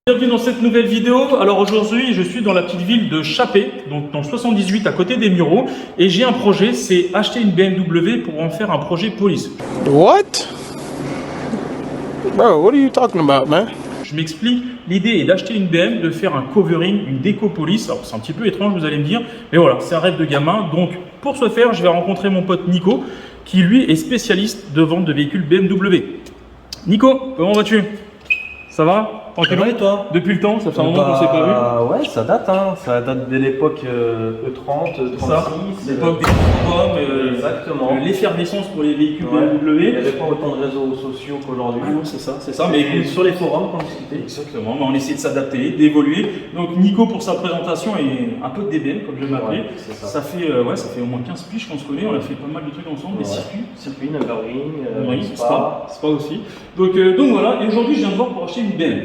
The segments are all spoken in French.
Bienvenue dans cette nouvelle vidéo. Alors aujourd'hui, je suis dans la petite ville de Chappé, donc dans le 78 à côté des Mureaux, et j'ai un projet, c'est acheter une BMW pour en faire un projet police. What? Bro, what are you talking about, man? Je m'explique, l'idée est d'acheter une BM, de faire un covering, une déco police. Alors c'est un petit peu étrange, vous allez me dire, mais voilà, c'est un rêve de gamin. Donc pour ce faire, je vais rencontrer mon pote Nico, qui lui est spécialiste de vente de véhicules BMW. Nico, comment vas-tu? Ça va? Tranquillement. Ça va et toi? Depuis le temps, ça fait un moment qu'on s'est pas vu. Ouais, ça date, hein. Ça date dès l'époque E30, E36. L'époque des forums, Exactement. l'effervescence pour les véhicules Ouais. Il BMW. n'y avait pas autant de réseaux sociaux qu'aujourd'hui. Ah non, c'est ça. Mais écoute, sur les forums qu'on discutait. exactement, mais on essaie de s'adapter, d'évoluer. Donc Nico, pour sa présentation, est un peu de DBM, comme je vais m'appeler. Ouais, c'est ça. Ça fait au moins 15 piges qu'on se connaît, on a fait pas mal de trucs ensemble, des circuits. Circuit, Nürburgring, Oui, Spa. Spa aussi. Donc voilà, et aujourd'hui je viens de voir pour acheter une BM.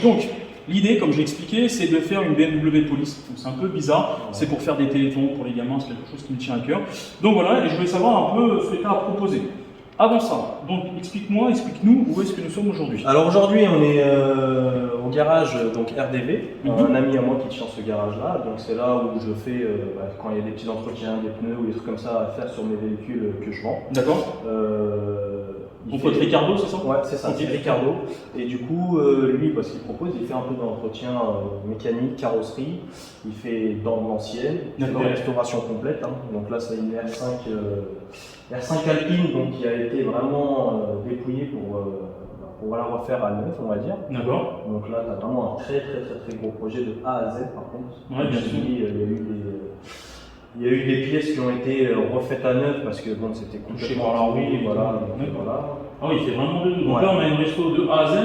Donc l'idée, comme j'ai expliqué, c'est de faire une BMW Police. Donc c'est un peu bizarre, c'est pour faire des télétons pour les gamins, c'est quelque chose qui me tient à cœur. Donc voilà, et je voulais savoir un peu ce que tu as à proposer. Avant ça, donc explique-nous où est-ce que nous sommes aujourd'hui. Alors aujourd'hui, on est au garage donc RDV, Mhm. un ami à moi qui tient ce garage-là. Donc c'est là où je fais, quand il y a des petits entretiens, des pneus ou des trucs comme ça à faire sur mes véhicules que je vends. D'accord. Il Mon fait- pote Ricardo, c'est ça? Ouais, c'est ça, Ok. c'est Ricardo. Et du coup, lui, ce qu'il propose, il fait un peu d'entretien mécanique, carrosserie. Il fait dans l'ancienne, il fait D'accord. des restaurations complètes. Hein. Donc là, c'est une R5 Alpine donc, qui a été vraiment dépouillée pour la refaire à neuf, on va dire. D'accord. Donc là, tu as vraiment un très gros projet de A à Z par contre. Ouais, bien Comme je sûr. dis, il y a eu des pièces qui ont été refaites à neuf parce que bon, c'était complètement par la roue, voilà. D'accord. Voilà. Ah oui, il fait vraiment de tout. Donc Ouais. là, on a une resto de A à Z.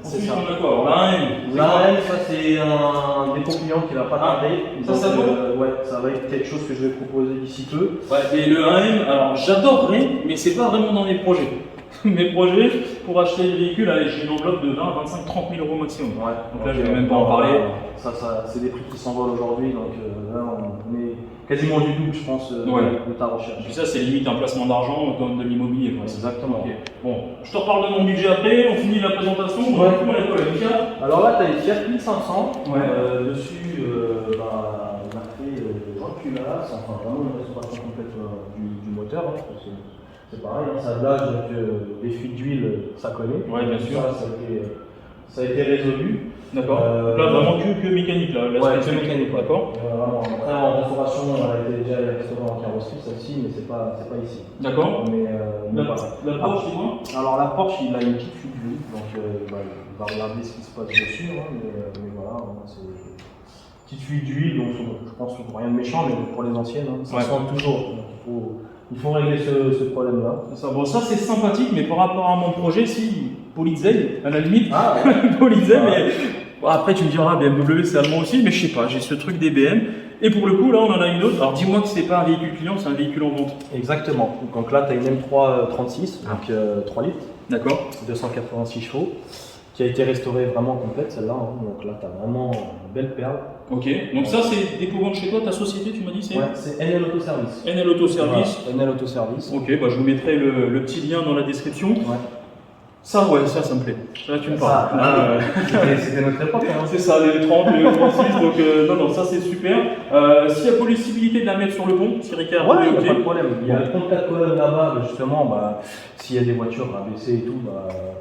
C'est Ensuite, ça. on a quoi? Alors, la 1M. Là, ça c'est un dépôt client qui va pas Ah, tarder. ça, Donc, ça vaut ouais, ça va être quelque chose que je vais proposer d'ici peu. Ouais, et le 1M, alors j'adorerais, mais c'est pas vraiment dans mes projets. Mes projets, pour acheter le véhicule, allez, j'ai une enveloppe de 20, 25, 30 000 euros maximum. Ouais. Donc là, je vais même pas en parler. Ça c'est des prix qui s'envolent aujourd'hui, donc là on est quasiment du double, je pense, Ouais. de ta Et recherche. puis ça, c'est limite un placement d'argent comme de l'immobilier. quoi. Exactement. Ok. Bon, je te reparle de mon budget après, on finit la présentation. Ouais. Donc, on a quoi, la Mika? Alors là, tu as les Fiat 1500. Ouais. Dessus, on a fait des culasse, enfin vraiment une restauration complète du moteur. Hein, parce que c'est pareil, hein, ça blage, donc les fuites d'huile, ça connaît. Ouais, bien sûr. Ça a été résolu. D'accord. Donc là, vraiment que mécanique. Là. Ouais, que mécanique, ouais. D'accord. Vraiment. Après, en restauration, elle a été déjà restaurée en carrosserie, celle-ci, mais c'est pas ici. D'accord. Mais voilà. La Porsche, dis-moi. Alors la Porsche, il a une petite fuite d'huile, donc il va regarder ce qui se passe dessus, hein, mais voilà, hein, c'est une petite fuite d'huile, donc je pense que rien de méchant, mais pour les anciennes, hein, ça Ouais. sent toujours. Donc il faut régler ce problème-là. Bon, ça c'est sympathique, mais par rapport à mon projet, si Polizei, à la limite, Ah ouais. Polizei, Ah. mais bon, après tu me diras, BMW c'est allemand aussi, mais je sais pas, j'ai ce truc des BM. Et pour le coup, là on en a une autre. Alors dis-moi que c'est pas un véhicule client, c'est un véhicule en vente. Exactement. Donc là, tu as une M3 36, donc 3 litres, D'accord. 286 chevaux, qui a été restaurée vraiment complète, celle-là. Hein. Donc là, tu as vraiment une belle perle. Ok. Donc ça c'est dépôt-vente chez toi, ta société, tu m'as dit c'est Ouais, c'est NL Auto Service. NL Auto Service. Voilà, NL Auto Service. Ok, bah je vous mettrai le petit lien dans la description. Ouais. Ça, ouais, ça me plaît. Là tu me parles. C'était notre époque. Hein. C'est ça, les 30, les 36, donc non, ça c'est super. S'il y a possibilité de la mettre sur le pont, si Ricard Ouais, il est n'y a pas de ok. problème. Il y a 34 colonnes là-bas, justement, s'il y a des voitures rabaissées et tout,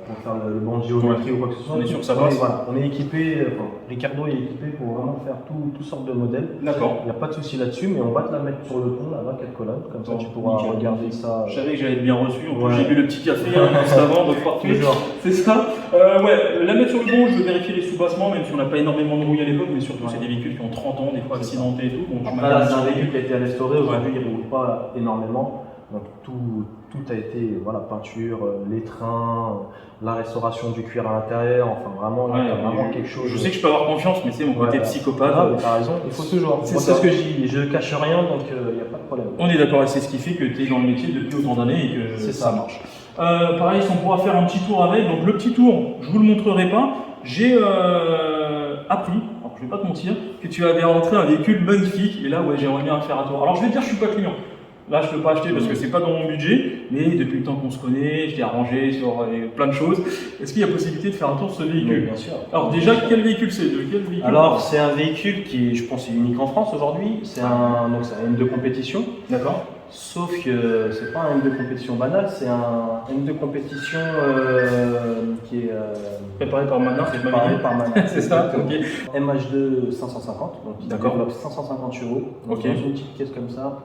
pour faire le banc de géométrie ou quoi que ce soit. On est sûr que ça on passe. est, voilà, on est équipé, Ricardo est équipé pour vraiment faire toutes sortes de modèles. D'accord. Il n'y a pas de souci là-dessus, mais on va te la mettre sur le pont, là-bas, 4 colonnes, comme ça Bon, tu pourras nickel. regarder ça. Je savais que j'allais être bien reçu. En plus, Ouais. j'ai bu le petit café juste avant, donc parfait. Toujours. C'est ça. Ouais, la mettre sur le pont, je veux vérifier les sous-bassements, même si on n'a pas énormément de rouille à l'époque, mais surtout Ouais. c'est des véhicules qui ont 30 ans, des fois accidentés et tout. Donc, Après, là, c'est un véhicule qui a été restauré, aujourd'hui il ne roule pas énormément. Donc tout a été, peinture, les trains, la restauration du cuir à l'intérieur, enfin vraiment, il y a vraiment quelque chose. Je sais que je peux avoir confiance, mais c'est mon côté Ouais. psychopathe. Ah, mais t'as raison, il faut toujours. C'est Moi, ça. c'est ce que je dis, je cache rien, donc il n'y a pas de problème. On est d'accord, et c'est ce qui fait que tu es dans le métier depuis autant d'années et que C'est ça ça. marche. Pareil, si on pourra faire un petit tour avec, donc le petit tour, je vous le montrerai pas. J'ai appris, alors je vais pas te mentir, que tu avais rentré un véhicule magnifique, et là ouais, j'aimerais bien un faire à toi. Alors je vais te dire, je suis pas client. Là, je peux pas acheter parce que c'est pas dans mon budget, mais depuis le temps qu'on se connaît, je t'ai arrangé sur plein de choses. Est-ce qu'il y a possibilité de faire un tour sur ce véhicule? Bien sûr. Alors déjà, quel véhicule c'est? De quel véhicule? Alors, c'est un véhicule qui, je pense, est unique en France aujourd'hui. C'est un M de compétition. D'accord. Sauf que c'est pas un M de compétition banal, c'est un M de compétition qui est Préparé par Manor, préparé par Manor. C'est ça, ok. MH2 550, donc il D'accord. développe 550 chevaux. Donc Ok. dans une petite caisse comme ça,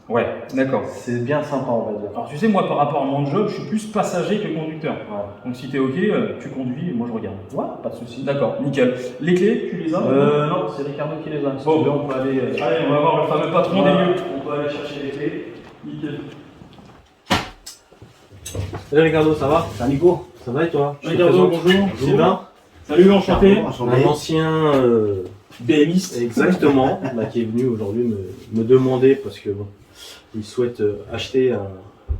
Ouais, d'accord. c'est bien sympa, on va dire. Alors tu sais, moi par rapport à mon job, je suis plus passager que conducteur. Ouais. Donc si t'es ok, tu conduis et moi je regarde. Ouais, pas de souci. D'accord, nickel. Les clés, tu les as? Non, c'est Ricardo qui les a. Si Bon. tu veux, on peut aller. Allez, on va voir le fameux patron Voilà. des lieux. On peut aller chercher les clés. Nickel. Salut Ricardo, ça va? Salut Nico, ça va et toi? Ricardo, bonjour. Sylvain, Salut, enchanté. un ancien BMiste. exactement, qui est venu aujourd'hui me demander parce que bon, il souhaite acheter un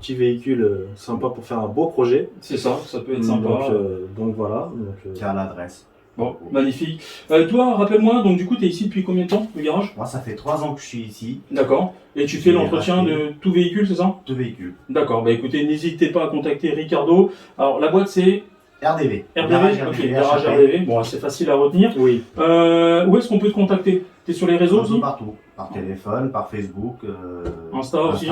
petit véhicule sympa pour faire un beau projet. C'est ça, ça peut être sympa. Donc voilà. Qui a l'adresse. Bon, magnifique. Toi, rappelle-moi, donc du coup, tu es ici depuis combien de temps, le garage? Moi, ça fait 3 ans que je suis ici, D'accord. Et tu fais J'ai l'entretien racheté. de tout véhicule, c'est ça? 2 véhicules. D'accord, bah écoutez, n'hésitez pas à contacter Ricardo. Alors, la boîte, c'est RDV. RDV, ok, garage RDV. Bon, c'est facile à retenir. Oui. Où est-ce qu'on peut te contacter? Tu es sur les réseaux aussi? Partout. Par téléphone, par Facebook. Insta aussi?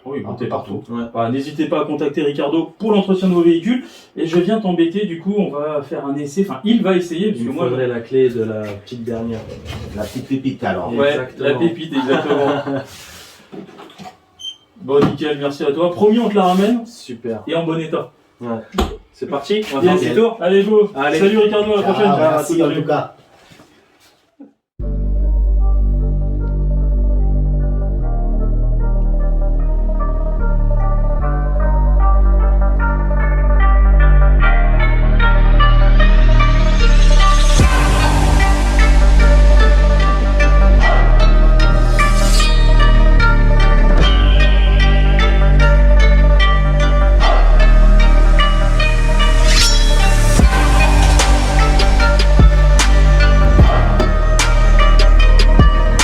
Oui, un bon, peu t'es partout. partout. Bah, n'hésitez pas à contacter Ricardo pour l'entretien de vos véhicules. Et je viens t'embêter, du coup, on va faire un essai. Enfin, il va essayer, parce Il que me moi. faudrait la clé de la petite dernière. La petite pépite alors. Ouais, Exactement. la pépite, exactement. Bon, nickel, merci à toi. Promis, on te la ramène Super. et en bon état. Ouais. C'est parti. On va Yes, faire c'est le tout. Allez, go. Allez. Salut Ricardo, à la prochaine. Ah, merci en Salut. tout cas.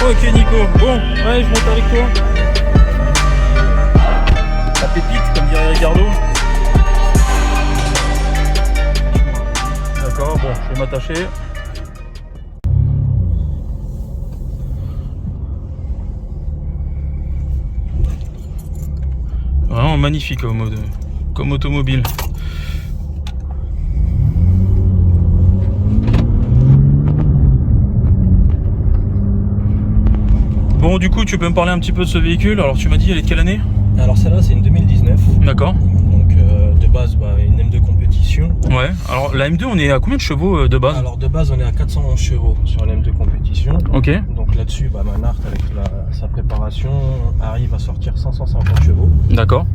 Ok Nico, bon, ouais, je monte avec toi. La pépite, comme dirait Ricardo. D'accord, bon, je vais m'attacher. Vraiment magnifique comme automobile. Bon, du coup, tu peux me parler un petit peu de ce véhicule. Alors, tu m'as dit, elle est de quelle année? Alors celle-là, c'est une 2019. D'accord. Donc de base, une M de compétition. Ouais. Alors, la M2, on est à combien de chevaux de base? Alors de base, on est à 411 chevaux sur la M de compétition. Ok. Donc là-dessus, Manhart avec sa préparation arrive à sortir 550 chevaux. D'accord.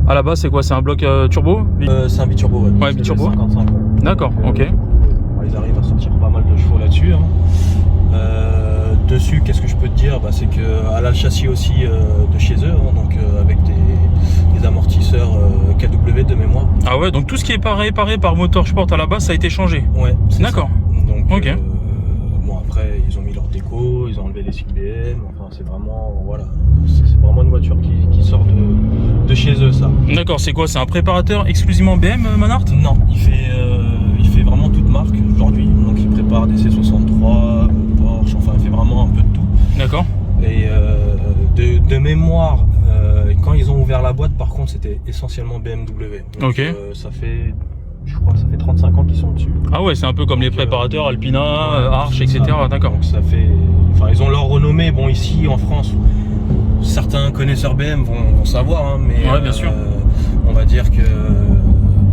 À la base, c'est quoi? C'est un bloc turbo? C'est un biturbo, ouais. Ouais, C'est biturbo. 55. Ouais. D'accord, Donc, ok. Ils arrivent à sortir pas mal de chevaux là-dessus. Dessus, qu'est-ce que je peux te dire? C'est qu'elle a le châssis aussi de chez eux, donc avec des amortisseurs KW de mémoire. Ah ouais, donc tout ce qui est réparé par Motorsport à la base, ça a été changé. Ouais, c'est D'accord. ça. Donc, Ok. bon, après, ils ont mis leur déco, ils ont enlevé les CBM, enfin, c'est vraiment, voilà, c'est vraiment une voiture qui sort de chez eux, ça. D'accord, c'est quoi? C'est un préparateur exclusivement BM, Manhart? Non, il fait vraiment toute marque aujourd'hui, donc il prépare des C63, Porsche, enfin, il fait vraiment un peu de tout. D'accord. Et de mémoire, quand ils ont ouvert la boîte, par contre, c'était essentiellement BMW. Donc, Ok. Je crois que ça fait 35 ans qu'ils sont dessus. Ah ouais, c'est un peu comme les préparateurs Alpina, Arch, C'est etc. ça. D'accord. Donc ça fait, enfin, ils ont leur renommée. Bon, ici en France, certains connaisseurs BM vont savoir, hein, mais Ouais, bien sûr. on va dire que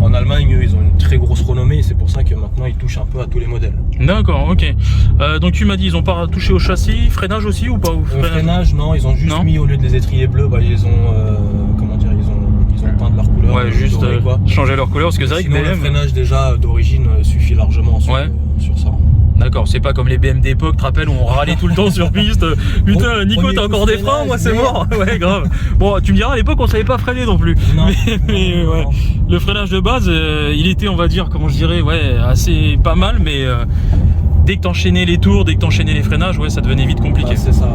en Allemagne, eux, ils ont une très grosse renommée. Et c'est pour ça que maintenant, ils touchent un peu à tous les modèles. D'accord, ok. Donc tu m'as dit, ils ont pas touché au châssis, freinage aussi ou pas? Ou Freinage, non, ils ont juste Non. mis au lieu des étriers bleus, ils ont comment dire, ils ont peint de leur couleur. Ouais, juste doré, quoi. changer leur couleur, parce que c'est vrai que Sinon, le BM... freinage déjà d'origine suffit largement sur, Ouais. sur ça. D'accord, c'est pas comme les BM d'époque, tu te rappelles, où on râlait tout le temps sur piste. Putain, Nico, Premier t'as coup encore de des freins, freinage, moi c'est merde. mort. Ouais, grave. Bon, tu me diras, à l'époque, on savait pas freiner non plus. Non, Mais, ouais. Le freinage de base, il était, on va dire, comment je dirais, ouais, assez pas mal, mais dès que t'enchaînais les tours, dès que t'enchaînais les freinages, ouais, ça devenait vite compliqué. C'est ça.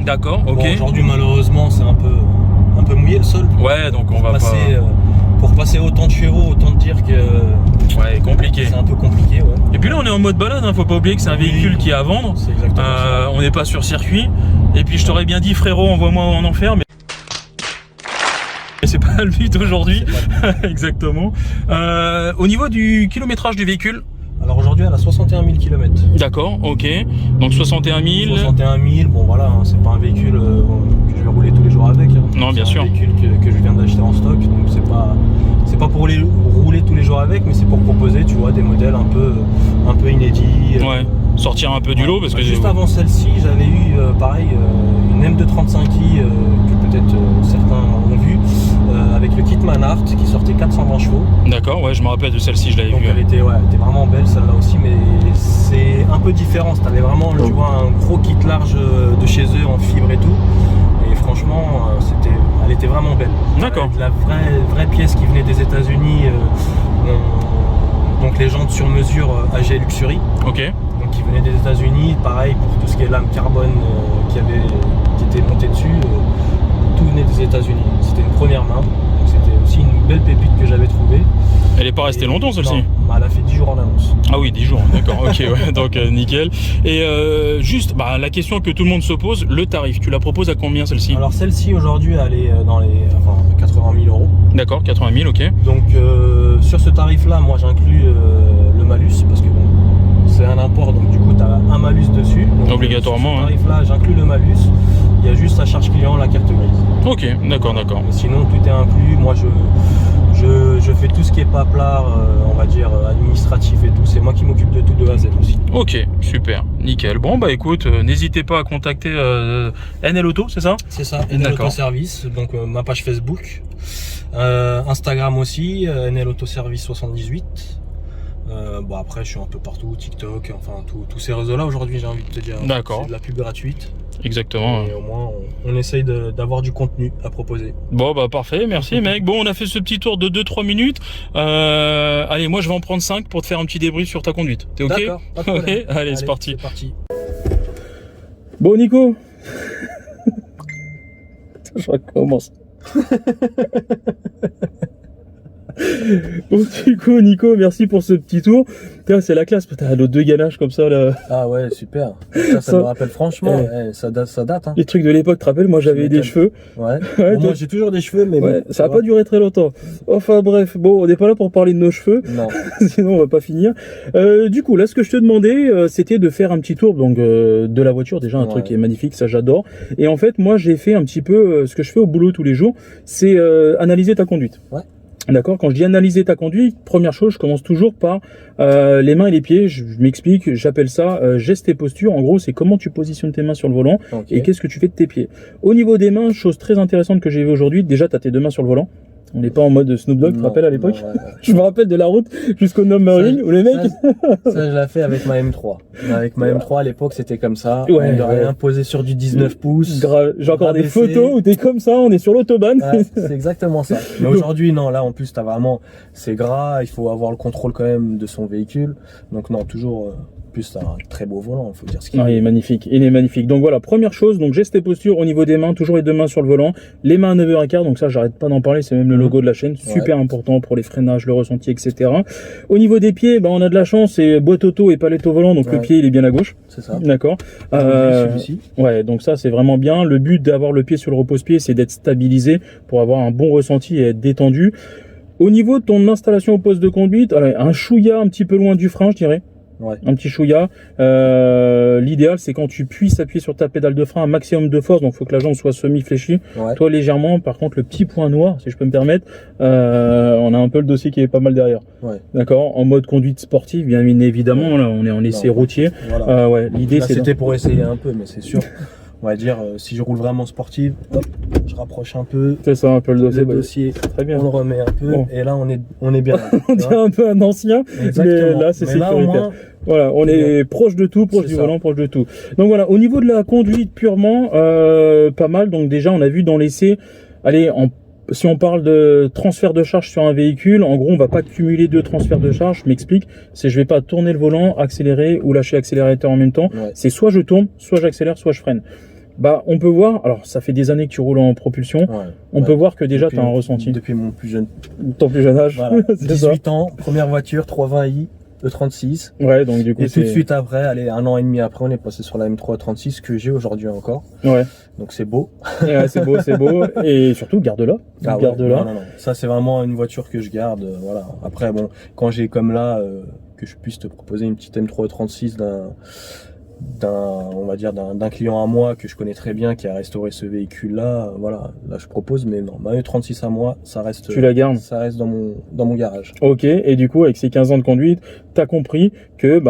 D'accord, ok. Bon, aujourd'hui, malheureusement, c'est un peu mouillé le sol. Ouais, donc on va passer, pas... pour passer autant de chevaux, autant te dire que Ouais, compliqué. c'est un peu compliqué. Ouais. Et puis là, on est en mode balade, hein. Faut pas oublier que c'est un véhicule qui est à vendre. C'est exactement ça. On n'est pas sur circuit. Et puis je t'aurais bien dit, frérot, envoie-moi en enfer, mais c'est pas le but aujourd'hui. Exactement. Au niveau du kilométrage du véhicule. Alors aujourd'hui, elle a 61 000 km. D'accord, ok. Donc 61 000. 61 000, bon voilà, hein, c'est pas un véhicule que je vais rouler tous les jours avec. Hein. Non, bien sûr. C'est un véhicule que je viens d'acheter en stock, donc c'est pas pour rouler tous les jours avec, mais c'est pour proposer, tu vois, des modèles un peu inédits. Ouais. Sortir un peu du lot parce que juste avant celle-ci, j'avais eu pareil une M235i que peut-être certains ont vu avec le kit Manhart qui sortait 420 chevaux. D'accord, ouais, je me rappelle de celle-ci, je l'avais Donc vue. elle était vraiment belle celle-là aussi, mais c'est un peu différent. T'avais vraiment, tu vois, un gros kit large de chez eux en fibre et tout. Et franchement, elle était vraiment belle. D'accord. Avec la vraie pièce qui venait des États-Unis, donc les jantes sur mesure AG Luxury. Ok. Donc qui venait des États-Unis, pareil pour tout ce qui est lame carbone qui était montée dessus, tout venait des États-Unis. C'était une première main, donc c'était aussi une belle pépite que j'avais trouvée. Elle est pas restée longtemps celle-ci? Non, elle a fait 10 jours en annonce. Ah oui, 10 jours, d'accord, ok, ouais, donc nickel. Et juste, la question que tout le monde se pose, le tarif, tu la proposes à combien celle-ci? Alors celle-ci aujourd'hui, elle est dans les 80 000 euros. D'accord, 80 000, ok. Donc sur ce tarif-là, moi j'inclus le malus, parce que bon, c'est un import, donc du coup tu as un malus dessus. Donc, obligatoirement. Sur ce tarif-là, j'inclus le malus. Il y a juste la charge client, la carte grise. Ok, d'accord, d'accord. Sinon tout est inclus. Moi je fais tout ce qui est paplard, on va dire administratif et tout. C'est moi qui m'occupe de tout de A à Z aussi. Ok, super, nickel. Bon bah écoute, n'hésitez pas à contacter NL Auto, c'est ça? C'est ça, NL Auto Service, donc ma page Facebook, Instagram aussi, NL Auto Service 78. Bon après je suis un peu partout, TikTok, enfin tous ces réseaux là aujourd'hui j'ai envie de te dire. D'accord. C'est de la pub gratuite. Exactement. Et au moins on essaye d'avoir du contenu à proposer. Bon bah parfait, merci mec. Bon, on a fait ce petit tour de 2-3 minutes. Allez, moi je vais en prendre 5 pour te faire un petit débrief sur ta conduite. T'es ok? D'accord, pas de problème. Allez, c'est parti. C'est parti. Bon Nico. Je recommence. Bon du coup Nico, merci pour ce petit tour. C'est la classe, t'as nos deux ganaches comme ça là. Ah ouais, super. Ça me rappelle franchement, ça date. Hein. Les trucs de l'époque, tu te rappelles, moi j'avais des cheveux. Ouais. Ouais, bon, moi j'ai toujours des cheveux, mais ouais, bon, ça n'a pas duré très longtemps. Enfin bref, bon, on n'est pas là pour parler de nos cheveux. Non. Sinon on va pas finir. Du coup, là ce que je te demandais, c'était de faire un petit tour donc de la voiture, déjà un truc qui est magnifique, ça j'adore. Et en fait, moi j'ai fait un petit peu ce que je fais au boulot tous les jours, c'est analyser ta conduite. Ouais. D'accord, quand je dis analyser ta conduite, première chose, je commence toujours par les mains et les pieds. Je m'explique, j'appelle ça geste et posture. En gros, c'est comment tu positionnes tes mains sur le volant et qu'est-ce que tu fais de tes pieds. Au niveau des mains, chose très intéressante que j'ai vue aujourd'hui, déjà tu as tes deux mains sur le volant. On n'est pas en mode Snoop Dogg, tu te rappelles à l'époque? Je me rappelle de la route jusqu'au numbering où les mecs... Ça, je l'ai fait avec ma M3. Avec ma M3 à l'époque, c'était comme ça. Ouais, on rien posé sur du 19 pouces. J'ai encore des photos où t'es comme ça, on est sur l'autobahn. Ouais, c'est exactement ça. Mais aujourd'hui, non, là en plus, t'as vraiment... C'est gras, il faut avoir le contrôle quand même de son véhicule. Donc non, toujours... plus t'as un très beau volant, il faut dire ce qu'il est. Il est magnifique, il est magnifique. Donc voilà, première chose, donc geste et posture au niveau des mains, toujours les deux mains sur le volant, les mains à 9h15, donc ça j'arrête pas d'en parler, c'est même le logo de la chaîne, super important pour les freinages, le ressenti, etc. Au niveau des pieds, on a de la chance, c'est boîte auto et palette au volant, donc le pied il est bien à gauche. C'est ça. D'accord. Celui-ci. Ouais, donc ça c'est vraiment bien. Le but d'avoir le pied sur le repose-pied, c'est d'être stabilisé pour avoir un bon ressenti et être détendu. Au niveau de ton installation au poste de conduite, un chouïa un petit peu loin du frein, je dirais. Ouais. Un petit chouïa. L'idéal, c'est quand tu puisses appuyer sur ta pédale de frein un maximum de force, donc il faut que la jambe soit semi-fléchie. Ouais. Toi, légèrement. Par contre, le petit point noir, si je peux me permettre, on a un peu le dossier qui est pas mal derrière. Ouais. D'accord. En mode conduite sportive, bien évidemment, là, on est en essai routier. Voilà. Ouais. L'idée, c'était pour essayer un peu, mais c'est sûr. On va dire, si je roule vraiment sportive, hop, je rapproche un peu. C'est ça, un peu le dossier. Le dossier, très bien. On le remet un peu, et là, on est bien. On dirait un peu un ancien, mais là, c'est sécuritaire. Voilà, on est proche de tout, proche du volant, proche de tout. Donc voilà, au niveau de la conduite purement, pas mal. Donc déjà, on a vu dans l'essai, allez, si on parle de transfert de charge sur un véhicule, en gros, on va pas cumuler deux transferts de charge. Je m'explique, c'est je vais pas tourner le volant, accélérer ou lâcher l'accélérateur en même temps. Ouais. C'est soit je tourne, soit j'accélère, soit je freine. Bah, on peut voir, alors ça fait des années que tu roules en propulsion, on peut voir que déjà tu as un ressenti. Depuis mon Ton plus jeune âge, voilà. c'est ça. 18 ans, première voiture, 320i, E36. Ouais, donc du coup, Et tout de suite après, allez, 1 an et demi après, on est passé sur la M3 36 que j'ai aujourd'hui encore. Ouais. Donc c'est beau. Ouais, c'est beau, c'est beau. Et surtout, garde-la. Ah ouais, Garde-la. non. Ça, c'est vraiment une voiture que je garde. Voilà. Après, bon, quand j'ai comme là, que je puisse te proposer une petite M3 36 on va dire d'un client à moi que je connais très bien qui a restauré ce véhicule là, voilà, là je propose, mais non, ma E36 à moi, ça reste, tu la gardes, ça reste dans mon garage. Ok, et du coup avec ces 15 ans de conduite, t'as compris que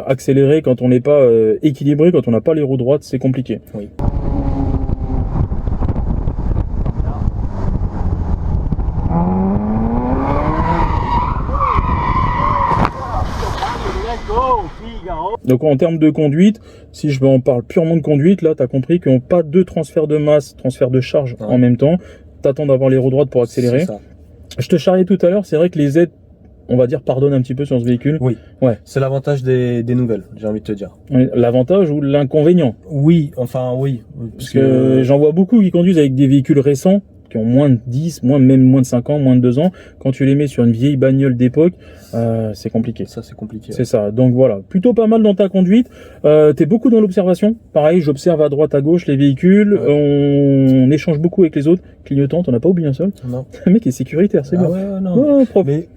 accélérer quand on n'est pas équilibré, quand on n'a pas les roues droites, c'est compliqué. Oui. Donc en termes de conduite, si je en parle purement de conduite, là tu as compris qu'on n'a pas deux transferts de masse, transfert de charge en même temps. T'attends d'avoir les roues droites pour accélérer. C'est ça. Je te charriais tout à l'heure, c'est vrai que les aides, on va dire, pardonnent un petit peu sur ce véhicule. Oui. Ouais. C'est l'avantage des nouvelles, j'ai envie de te dire. L'avantage ou l'inconvénient? Oui, enfin oui. Parce que j'en vois beaucoup qui conduisent avec des véhicules récents, qui ont moins de 10, même moins de 5 ans, moins de 2 ans. Quand tu les mets sur une vieille bagnole d'époque, c'est compliqué. Ça, c'est compliqué. C'est ça. Donc voilà, plutôt pas mal dans ta conduite. T'es beaucoup dans l'observation. Pareil, j'observe à droite, à gauche les véhicules. Ouais. On échange beaucoup avec les autres. Clignotants, t'en as pas oublié un seul? Non. Le mec est sécuritaire, c'est bon. Ouais, non. Ouais, propre. Mais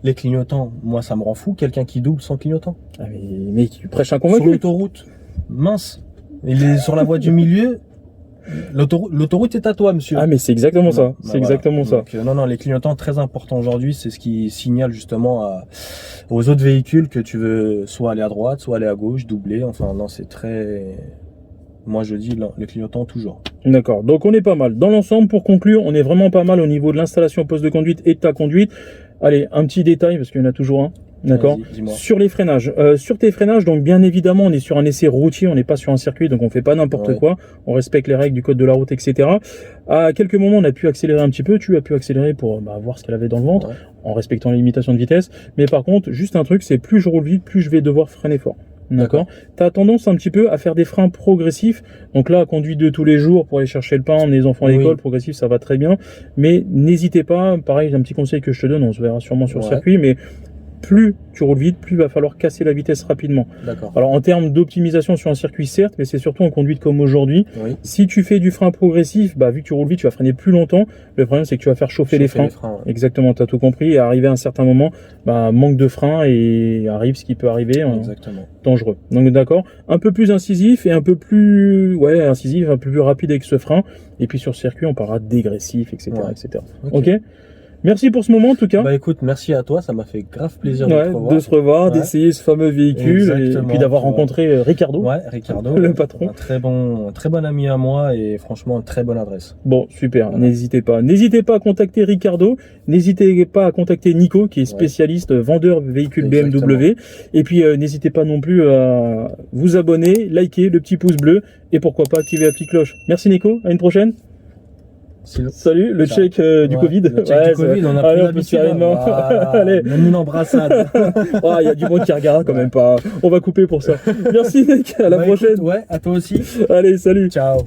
les clignotants, moi, ça me rend fou. Quelqu'un qui double sans clignotant. Ah, mais tu prêches un Sur convaincu. l'autoroute, mince. Il est sur la voie du milieu. L'autoroute est à toi, monsieur. Ah, mais c'est exactement ça. Bah, C'est voilà. exactement ça. Donc, non, les clignotants, très importants aujourd'hui. C'est ce qui signale justement aux autres véhicules que tu veux soit aller à droite, soit aller à gauche, doubler. Enfin, non, c'est très... Moi, je dis les clignotants toujours. D'accord, donc on est pas mal. Dans l'ensemble, pour conclure, on est vraiment pas mal au niveau de l'installation au poste de conduite et de ta conduite. Allez, un petit détail, parce qu'il y en a toujours un. D'accord. Sur les freinages. Sur tes freinages, donc bien évidemment, on est sur un essai routier, on n'est pas sur un circuit, donc on fait pas n'importe quoi. On respecte les règles du code de la route, etc. À quelques moments, on a pu accélérer un petit peu. Tu as pu accélérer pour voir ce qu'elle avait dans le ventre, en respectant les limitations de vitesse. Mais par contre, juste un truc, c'est plus je roule vite, plus je vais devoir freiner fort. D'accord. Tu as tendance un petit peu à faire des freins progressifs. Donc là, conduite de tous les jours pour aller chercher le pain, emmener les enfants à l'école, progressif, ça va très bien. Mais n'hésitez pas, pareil, un petit conseil que je te donne, on se verra sûrement sur le circuit, mais plus tu roules vite, plus il va falloir casser la vitesse rapidement. D'accord. Alors en termes d'optimisation sur un circuit, certes, mais c'est surtout en conduite comme aujourd'hui. Oui. Si tu fais du frein progressif, vu que tu roules vite, tu vas freiner plus longtemps. Le problème, c'est que tu vas faire chauffer les freins. Exactement, tu as tout compris. Et arrivé à un certain moment, manque de frein et arrive ce qui peut arriver. Dangereux. Donc d'accord, un peu plus incisif et un peu plus incisif, un peu plus rapide avec ce frein. Et puis sur le circuit, on parlera de dégressif, etc. etc. Ok. Merci pour ce moment en tout cas. Écoute, merci à toi, ça m'a fait grave plaisir de se revoir, d'essayer ce fameux véhicule et puis d'avoir rencontré Ricardo. Ouais, Ricardo, le patron. Un très bon ami à moi et franchement une très bonne adresse. Bon, super, n'hésitez pas. N'hésitez pas à contacter Ricardo, n'hésitez pas à contacter Nico qui est spécialiste vendeur véhicules BMW. Et puis n'hésitez pas non plus à vous abonner, liker, le petit pouce bleu et pourquoi pas activer la petite cloche. Merci Nico, à une prochaine. Salut, le check du Covid. Le check du Covid, on a pris l'habitude. Allez, même une embrassade. Il y a du monde qui regarde quand même pas. On va couper pour ça. Merci mec, à la prochaine. Écoute, à toi aussi. Allez, salut. Ciao.